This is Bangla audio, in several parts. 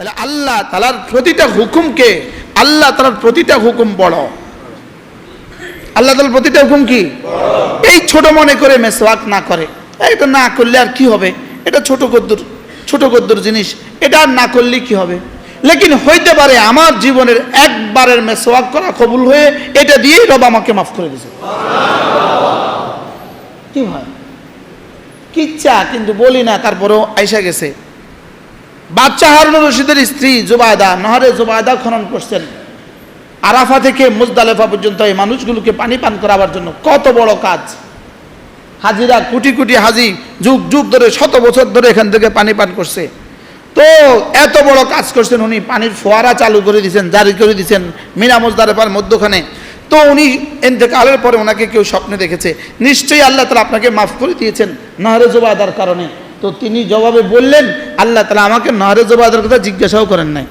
তাহলে আল্লাহ তাআলার প্রতিটা হুকুমকে, আল্লাহ তাআলার প্রতিটা হুকুম বড়। আল্লাহ তাআলার প্রতিটা হুকুম কি? এই ছোট মনে করে মেসওয়াক না করে, এটা না করলে আর কি হবে, এটা ছোট কদ্দুর জিনিস, এটা আর না করলে কি হবে। লেকিন হইতে পারে আমার জীবনের একবারের মেসওয়াক করা কবুল হয়ে এটা দিয়েই রব আমাকে মাফ করে দিয়েছে। কি হয় কিচ্ছা কিন্তু বলি না, তারপরেও আইসা গেছে। বাচ্চা হারুনুর রশিদের স্ত্রী জুবায়দা নহরে জুবায়দা খনন করছেন, আরাফা থেকে মুজদালেফা পর্যন্ত এই মানুষগুলোকে পানি পান করাবার জন্য। কত বড় কাজ! হাজিরা কোটি কোটি হাজি যুগ যুগ ধরে, শত বছর ধরে এখান থেকে পানি পান করছে। তো এত বড় কাজ করছেন উনি, পানির ফোয়ারা চালু করে দিয়েছেন, জারি করে দিয়েছেন মিনা মুজদালেফার মধ্যখানে। তো উনি ইন্তেকালের পরে ওনাকে কেউ স্বপ্নে দেখেছে, নিশ্চয়ই আল্লাহ তাআলা আপনাকে মাফ করে দিয়েছেন নহরে জুবায়দার কারণে। তো তিনি জবাবে বললেন, আল্লাহ তাআলা আমাকে নহরে জুবায়দার কথা জিজ্ঞাসাও করেন নাই।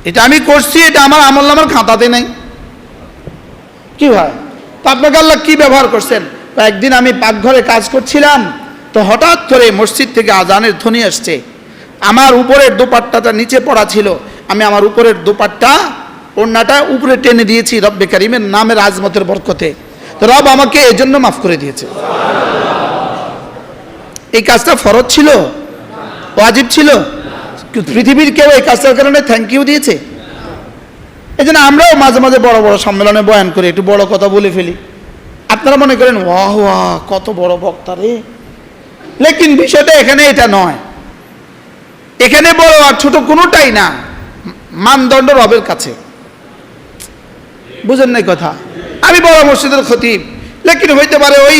এটা আমি করছি, এটা আমার আমলনামার খাতাতে নাই। কি হয়? তো আপনাকে আল্লাহ কি ব্যবহার করছেন? একদিন আমি পাকঘরে কাজ করছিলাম, তো হঠাৎ করে মসজিদ থেকে আজানের ধ্বনি আসছে। আমার উপরের দোপাট্টাটা নিচে পড়া ছিল, আমি আমার উপরের দোপাট্টা ওড়নাটা উপরে টেনে দিয়েছি রব্বে কারিমের নামের আজমতের বরকতে। তো রব আমাকে এজন্য মাফ করে দিয়েছে। এই কাজটা ফরজ ছিল, ওয়াজিব ছিল? পৃথিবীর কেউ এই কাজটার কারণে থ্যাংক ইউ দিয়েছে? এই জন্য আমরাও মাঝে মাঝে বড় বড় সম্মেলনে বয়ান করি, একটু বড় কথা বলে ফেলি। আপনারা মনে করেন ওয়াহ ওয়াহ কত বড় বক্তা রে, লেকিন বিষয়টা এখানে এটা নয়। এখানে বড় আর ছোট কোনোটাই না, মানদণ্ড রবের কাছে। বুঝেন নাই কথা? আমি বড় মসজিদের খতিব, লেকিন হইতে পারে ওই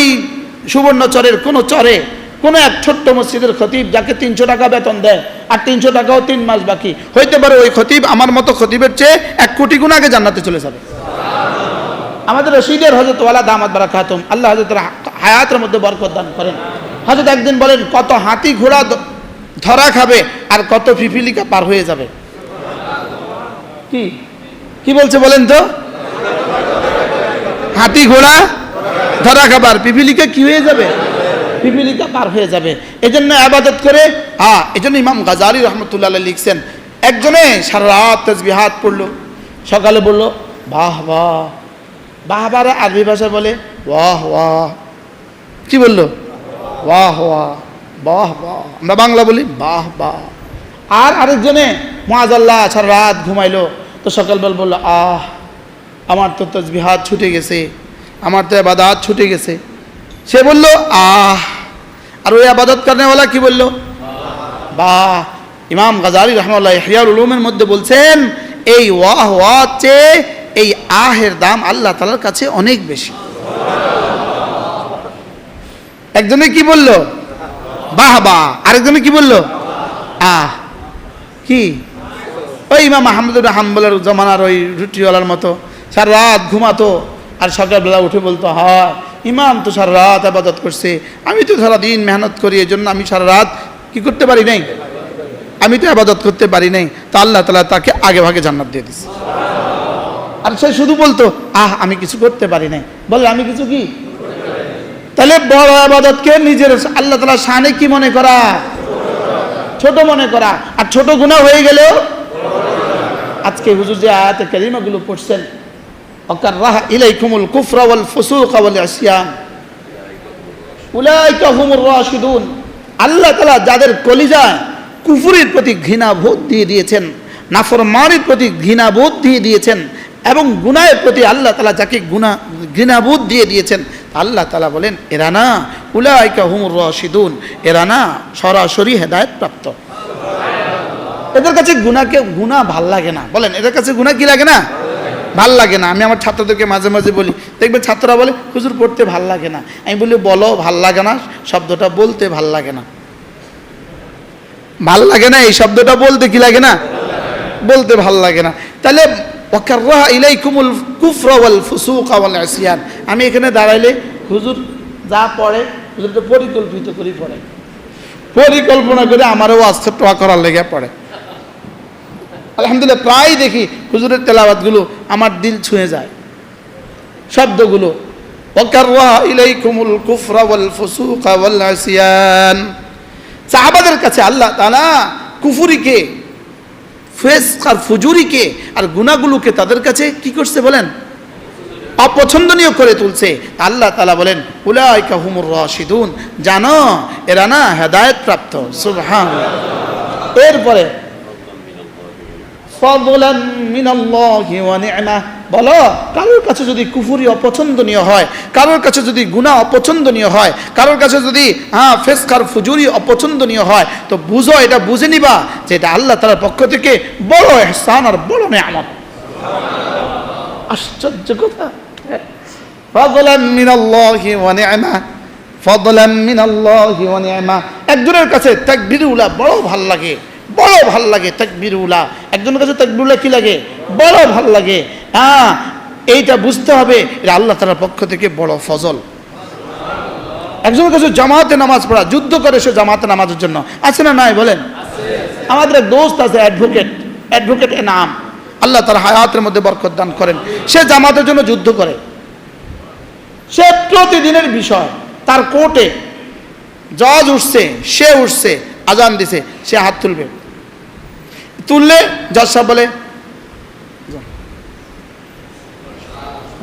সুবর্ণচরের কোনো চরে কোনো এক ছোট্ট মসজিদের খতিব যাকে 300 টাকা বেতন দেয়, আর 300 টাকাও 3 মাস বাকি। হইতে পারে ওই খতিব আমার মতো খতিবের চেয়ে 1 কোটি গুণ আগে জান্নাতে চলে যাবে। আমাদের রশিদের হযরত ওয়ালা দামাত বারাকাতুম, আল্লাহ হযরতের হায়াতের মধ্যে বরকত দান করেন। হযরত একদিন বলেন, কত হাতি ঘোড়া ধরা খাবে আর কত পিপিলিকা পার হয়ে যাবে। কি কি বলছে বলেন তো? হাতি ঘোড়া ধরা খাবার, পিপিলিকা কি হয়ে যাবে? পিপিলিকা পার হয়ে যাবে। এজন্য ইবাদত করে। এজন্য ইমাম গাজালি রহমতুল্লাহ আলাইহি লিখছেন, একজনে সারা রাত তাসবিহাত পড়লো, সকালে বলল বাহ বাহ। বাহ বাহ আরবি ভাষায় বলে ওয়াহ ওয়াহ। কি বললো? ওয়াহ ওয়াহ, বাহ বাহ। আমরা বাংলা বলি বাহ বাহ। আর আরেকজনে মুআযাল্লাহ সারা রাত ঘুমাইলো, তো সকালবেলা বললো আমার তো তাসবিহাত ছুটে গেছে, আমার তো ইবাদত ছুটে গেছে। সে বলল আর ওই ইবাদত করনেওয়ালা কি বলল? বাহ। ইমাম গাজালি রাহমাতুল্লাহ ইহইয়াউল উলুমের মধ্যে বলছেন, এই ওয়াহ ওয়াহ চেয়ে এই আহের দাম আল্লাহ তাআলার কাছে অনেক বেশি। একজনে কি বলল? বাহ বাহ। আরেকজনে কি বলল? কি ওই ইমাম আহমদ ইবনে হাম্বলের জমানার ওই রুটিওয়ালার মতো সারা রাত ঘুমাতো, আর সকালবেলা উঠে বলতো হয় ইমাম তো সারা রাত ইবাদত করছে, আমি তো সারা দিন মেহনত করি, এই জন্য আমি সারা রাত কি করতে পারি নাই, আমি তো ইবাদত করতে পারি নাই। তো আল্লাহ তাআলা তাকে আগে ভাগে জান্নাত দিয়ে দিয়েছে। আর সে শুধু বলতো আমি কিছু করতে পারি নাই, বলে আমি কিছু কি। তাহলে বড় ইবাদতকে নিজের আল্লাহ তাআলার শানে কি মনে করা? ছোট মনে করা। আর ছোট গুনাহ হয়ে গেলেও, আজকে হুজুর যে আয়াতে কারিমাগুলো পড়ছেন, ওয়াকাররাহা ইলাইকুমুল কুফরা ওয়াল ফুসুকা ওয়াল ইসয়ান উলাইকা হুমুর রাশিদুন। আল্লাহ তাআলা যাদের কলিজায় কুফরের প্রতি ঘৃণা বোধ দিয়ে দিয়েছেন, নাফরমানির প্রতি ঘৃণা বোধ দিয়ে দিয়েছেন, এবং গুনাহের প্রতি আল্লাহ তাআলা যাকে ঘৃণা বোধ দিয়ে দিয়েছেন, আল্লাহ তাআলা বলেন এরা না উলাইকা হুমুর রাশিদুন, এরা না সরাসরি হেদায়েত প্রাপ্ত। এদের কাছে গুনাহ ভাল লাগে না। বলেন এদের কাছে গুনাহ কি লাগে না? ভাল লাগে না। আমি আমার ছাত্রদেরকে মাঝে মাঝে বলি, দেখবে ছাত্ররা বলে হুজুর পড়তে ভাল লাগে না। আমি বলি বলো ভাল লাগে না শব্দটা বলতে ভাল লাগে না। ভাল লাগে না এই শব্দটা বলতে কি লাগে না? বলতে ভাল লাগে না। তাহলে ওয়াকাররাহা ইলাইকুমুল কুফরা ওয়াল ফুসুকা ওয়াল ইসয়ান, আমি এখানে দাঁড়াইলে হুজুর যা পড়ে হুজুরটা পরিকল্পিত করে পড়ে, পরিকল্পনা করে আমারও আস্তে টোয়া করার লেগে পড়ে। আলহামদুলিল্লাহ প্রায় দেখি হুজুরের তেলাওয়াতগুলো আমার দিল ছুঁয়ে যায়, শব্দগুলো। ওয়াকাররাহা ইলাইকুমুল কুফরা ওয়াল ফুসুকা ওয়াল ইসয়ান সাহাবাদের কাছে আল্লাহ তাআলা কুফরিকে, ফিসক আর ফুজুরিকে আর গুনাহগুলোকে তাদের কাছে কি করছে বলেন? অপছন্দনীয় করে তুলছে। আল্লাহ তাআলা বলেন উলাইকা হুমুর রাশিদুন, জানো এরা না হেদায়েত প্রাপ্ত। সুবহানাল্লাহ। এরপরে ফাদলাম মিনাল্লাহি ওয়া নি'মা, বলো কারোর কাছে যদি কুফরি অপছন্দনীয় হয়, কারোর কাছে যদি গুনাহ অপছন্দনীয় হয়, কারোর কাছে যদি ফিসক আর ফুজুরি অপছন্দনীয় হয়, তো বুঝো, এটা বুঝে নিবা যে এটা আল্লাহ তাআলার পক্ষ থেকে বড় ইহসান আর বড় নিয়ামত। আশ্চর্য কথা। ফাদলাম মিনাল্লাহি ওয়া নি'মা, ফাদলাম মিনাল্লাহি ওয়া নি'মা। একজনের কাছে তাকবীরুল্লাহ বড় ভাল লাগে, বড় ভাল লাগে তাকবীরুল্লাহ। একজনের কাছে তাকবীরুল্লাহ কি লাগে? বড় ভাল লাগে। এইটা বুঝতে হবে এটা আল্লাহ তাআলার পক্ষ থেকে বড় ফজল। একজনের কাছে জামাতে নামাজ পড়া, যুদ্ধ করে সে জামাতে নামাজের জন্য, আছে না নাই বলেন? আমাদের এক দোস্ত আছে অ্যাডভোকেট এনাম, আল্লাহ তার হায়াতের মধ্যে বরকত দান করেন। সে জামাতের জন্য যুদ্ধ করে। সে প্রতিদিনের বিষয়, তার কোর্টে জজ উঠছে, সে উঠছে, আজান দিছে, সে হাত তুলবে, তুললে জজ সাহেব বলে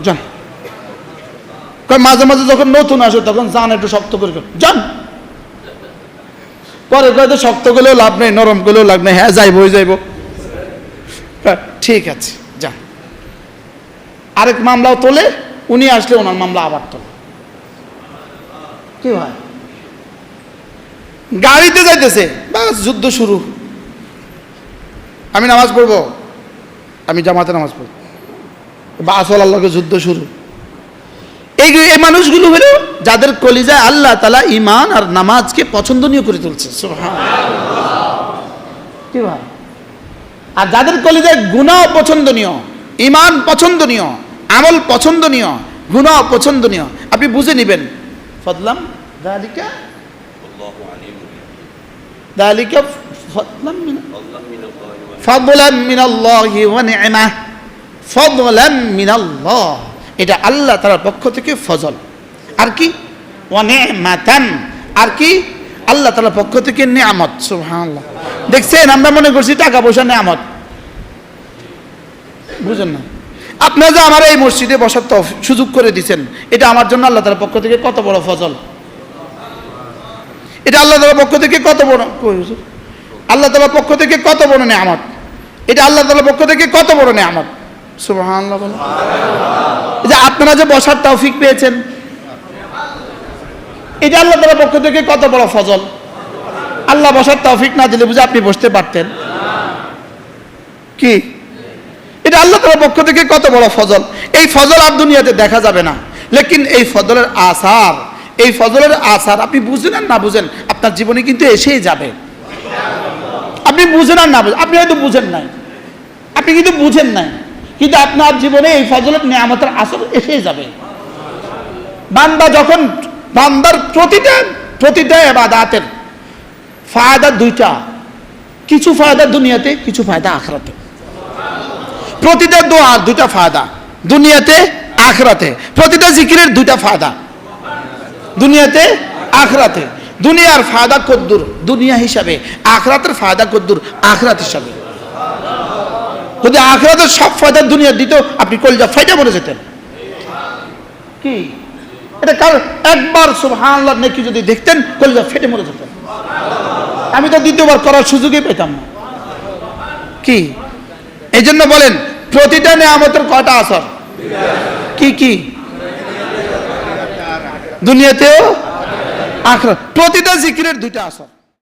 যান। মাঝে মাঝে যখন নতুন আসে তখন যান একটু শক্ত করে যান, পরে কয়তো শক্ত করলেও লাভ নেই, নরম করলেও লাভ নেই, হ্যাঁ যাইব যাইব, ঠিক আছে যান। আরেক মামলাও তোলে, উনি আসলে ওনার মামলা আবার তোলে। কি হয়? গাড়িতে যাইতেছে, বাস যুদ্ধ শুরু। আমি নামাজ পড়বো, আমি জামাতে নামাজ পড়বো, বাসওয়ালার লগে যুদ্ধ শুরু। এই মানুষগুলো হলো যাদের কলিজায় আল্লাহ তাআলা ঈমান আর নামাজকে পছন্দনীয় করে তুলছে। সুবহানাল্লাহ। কি ভাই? আর যাদের কলিজায় গুনাহ পছন্দনীয়, ঈমান পছন্দনীয়, আমল পছন্দনীয়, গুনাহ পছন্দনীয়, আপনি বুঝে নেবেন। ফাদলাম যালিকা যালিকা ফাদলাম মিনাল্লাহি ওয়া নি'মা, ফাদলাম মিনাল্লাহ, এটা আল্লাহ তাআলার পক্ষ থেকে ফজল। আর কি? ওয়া নি'মাতান, আর কি? আল্লাহ তাআলার পক্ষ থেকে নিয়ামত। সুবহানাল্লাহ। দেখছেন, আমরা মনে করছি টাকা পয়সা নিয়ামত, বুঝেন না? আপনারা যে আমার এই মসজিদে বসার সুযোগ করে দিয়েছেন, এটা আমার জন্য আল্লাহ তাআলার পক্ষ থেকে কত বড় ফজল। এটা আল্লাহ তাআলার পক্ষ থেকে কত বড়, আল্লাহ তাআলার পক্ষ থেকে কত বড় নিয়ামত। এটা আল্লাহ তাআলার পক্ষ থেকে কত বড় নিয়ামত। সুবহানাল্লাহ। যে আপনারা যে বসার তৌফিক পেয়েছেন, এটা আল্লাহ তাআলার পক্ষ থেকে কত বড় ফজল। আল্লাহ বসার তৌফিক না দিলে বুঝে আপনি বসতে পারতেন কি? এটা আল্লাহ তাআলার পক্ষ থেকে কত বড় ফজল। এই ফজল আর দুনিয়াতে দেখা যাবে না, লেকিন এই ফজলের আসার, এই ফজলের আসার আপনি বুঝেন আর না বুঝেন, আপনার জীবনে কিন্তু এসেই যাবে। আপনি বুঝেন আর না বুঝেন, আপনি হয়তো বুঝেন নাই, আপনি কিন্তু বুঝেন নাই, কিন্তু আপনার জীবনে এই ফজলের নিয়ামতের আসর এসেই যাবে। বান্দা যখন, বান্দার প্রতিটা ইবাদতের ফায়দা দুইটা, কিছু ফায়দা দুনিয়াতে, কিছু ফায়দা আখিরাতে। প্রতিটা দোয়ার দুইটা ফায়দা, দুনিয়াতে আখিরাতে। প্রতিটা জিকিরের দুইটা ফায়দা, দুনিয়াতে আখিরাতে। দুনিয়ার ফায়দা কদ্দুর দুনিয়া হিসাবে, আখিরাতের ফায়দা কদ্দুর আখিরাত হিসাবে। যদি আখিরাতের সব ফায়দা দুনিয়া দিত, আপনি কলিজা ফায়দা মরে যেতেন। কি এটা? কারণ একবার সুবহানাল্লাহ নেকি যদি দেখতেন, কলিজা ফেটে মরে যেতেন। আমি তো দ্বিতীয়বার করার সুযোগই পেতাম না। কি এই জন্য বলেন, প্রতিটা নিয়ামতের কয়টা আসর? কি কি? দুনিয়াতেও আখিরাত। প্রতিটা জিকিরের দুইটা আসর।